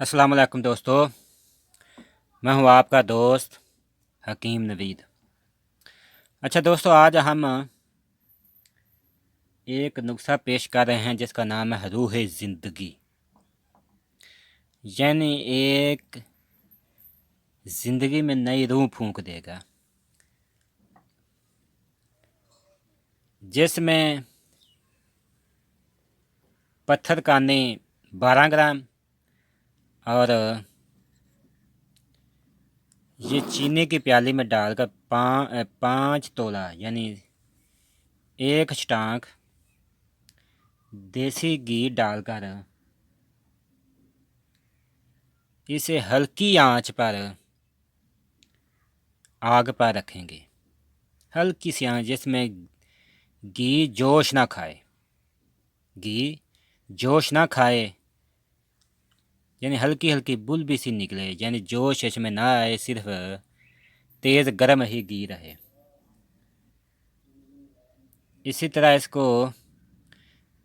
अस्सलाम वालेकुम दोस्तों। मैं हूं आपका दोस्त हकीम नवीद। अच्छा दोस्तों, आज हम एक नुस्खा पेश कर रहे हैं जिसका नाम है रूह ज़िंदगी। यानी एक ज़िंदगी में नई रूह फूंक देगा, जिसमें पत्थर काने 12 ग्राम और ये चीनी की प्याली में डालकर 5 तोला यानी 1 स्टांक देसी घी डालकर इसे हल्की आंच पर आग पर रखेंगे। हल्की सी आंच जिसमें घी जोश ना खाए। घी जोश ना खाए यानी हल्की हल्की बुलबी सी निकले, यानी जोश इसमें ना आए, सिर्फ तेज़ गर्म ही घी रहे। इसी तरह इसको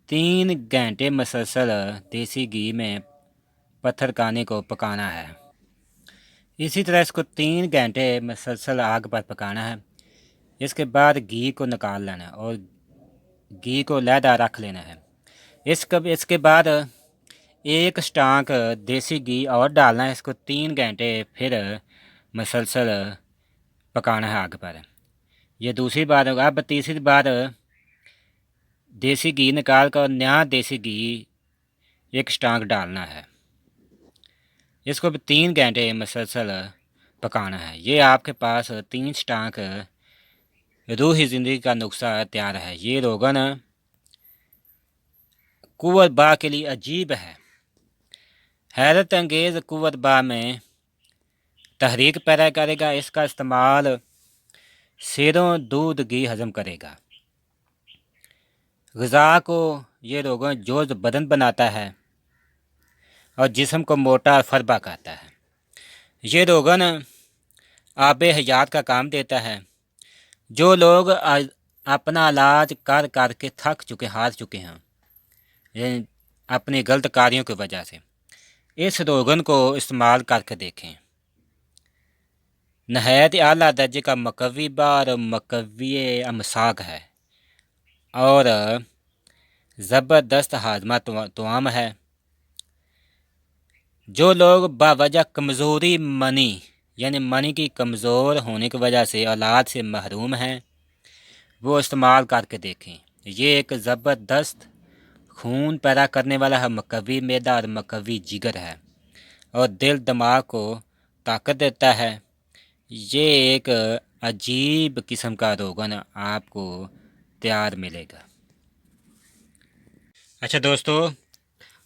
3 घंटे मसलसल देसी घी में पत्थरखाने को पकाना है। इसी तरह इसको 3 घंटे मसलसल आग पर पकाना है। इसके बाद घी को निकाल लेना है और घी को लहदा रख लेना है। इसके बाद 1 स्टांक देसी घी और डालना है। इसको 3 घंटे फिर मसलसल पकाना है आग पर। यह दूसरी बार होगा। अब तीसरी बार देसी घी निकाल कर नया देसी घी 1 स्टांक डालना है। इसको भी 3 घंटे मसलसल पकाना है। ये आपके पास 3 स्टांक रूह ज़िंदगी का नुस्खा तैयार है। ये रोगन कुव्वत बा के लिए अजीब है। हैरत अंगेज़ कुव्वत बा में तहरीक पैदा करेगा। इसका इस्तेमाल शेरों दूध घी हजम करेगा। ग़िज़ा को ये रोगन जोश बदन बनाता है और जिस्म को मोटा और फरबा करता है। ये रोगन आबे हयात का काम देता है। जो लोग अपना इलाज कर कर के थक चुके, हार चुके हैं ये अपनी गलत कार्यों की वजह से, इस रोगन को इस्तेमाल करके देखें। नहायत आला दर्जे का मकवी बा और मकवी अमसाक है और ज़बरदस्त हाजमा तवाम है। जो लोग बावजह कमज़ोरी मनी यानी मनी की कमज़ोर होने की वजह से औलाद से महरूम हैं, वो इस्तेमाल करके देखें। ये एक ज़बरदस्त खून पैदा करने वाला है, मकवी मैदा और मकवी जिगर है और दिल दिमाग को ताकत देता है। ये एक अजीब किस्म का रोगन आपको तैयार मिलेगा। अच्छा दोस्तों,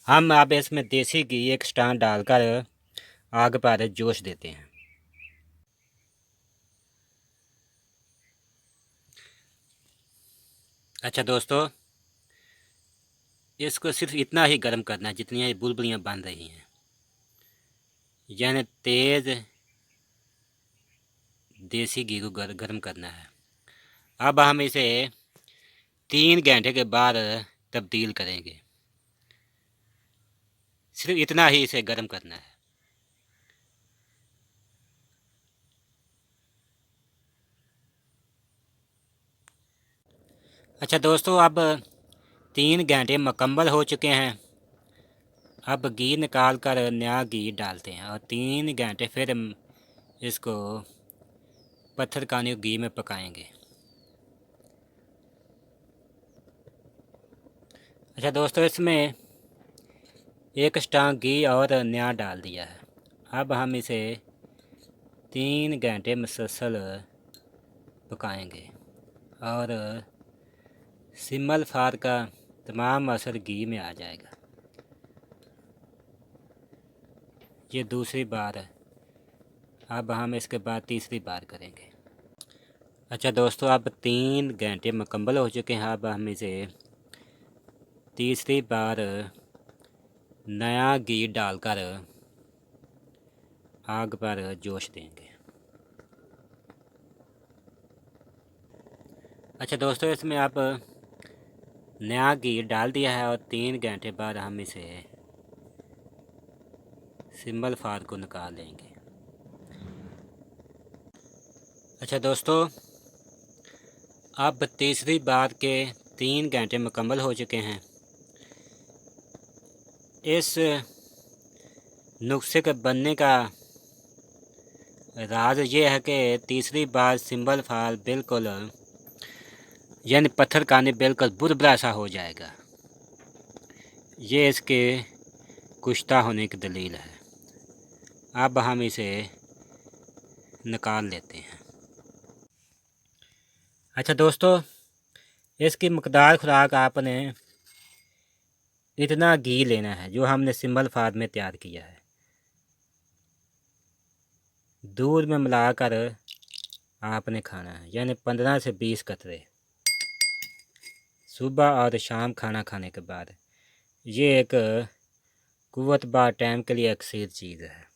हम अब इसमें देसी घी 1 स्टांक डालकर आग पर जोश देते हैं। अच्छा दोस्तों, इसको सिर्फ इतना ही गर्म करना है जितनी ये बुलबुलियाँ बन रही हैं, यानी तेज़ देसी घी को गर्म करना है। अब हम इसे 3 घंटे के बाद तब्दील करेंगे। सिर्फ इतना ही इसे गर्म करना है। अच्छा दोस्तों, अब 3 घंटे मुकम्मल हो चुके हैं। अब घी निकाल कर नया घी डालते हैं और 3 घंटे फिर हम इसको पत्थरखाने घी में पकाएंगे। अच्छा दोस्तों, इसमें 1 स्टांक घी और नया डाल दिया है। अब हम इसे 3 घंटे मुसलसल पकाएंगे और सिमल फार का तमाम असर घी में आ जाएगा। ये दूसरी बार है। अब हम इसके बाद तीसरी बार करेंगे। अच्छा दोस्तों, अब 3 घंटे मुकम्मल हो चुके हैं। अब हम इसे तीसरी बार नया घी डालकर आग पर जोश देंगे। अच्छा दोस्तों, इसमें अब नया घी डाल दिया है और 3 घंटे बाद हम इसे सिंबल फार को निकाल लेंगे। अच्छा दोस्तों, अब तीसरी बार के 3 घंटे मुकम्मल हो चुके हैं। इस नुस्खे के बनने का राज ये है कि तीसरी बार सिंबल फार बिल्कुल यानी पत्थरखाने बिल्कुल बुरबुरा सा हो जाएगा। ये इसके कुश्ता होने की दलील है। अब हम इसे निकाल लेते हैं। अच्छा दोस्तों, इसकी मकदार खुराक आपने इतना घी लेना है जो हमने सिंबल फार में तैयार किया है। दूध में मिलाकर आपने खाना है, यानी 15 से 20 कतरे सुबह और शाम खाना खाने के बाद। ये एक कुव्वत बार टाइम के लिए अक्सर चीज़ है।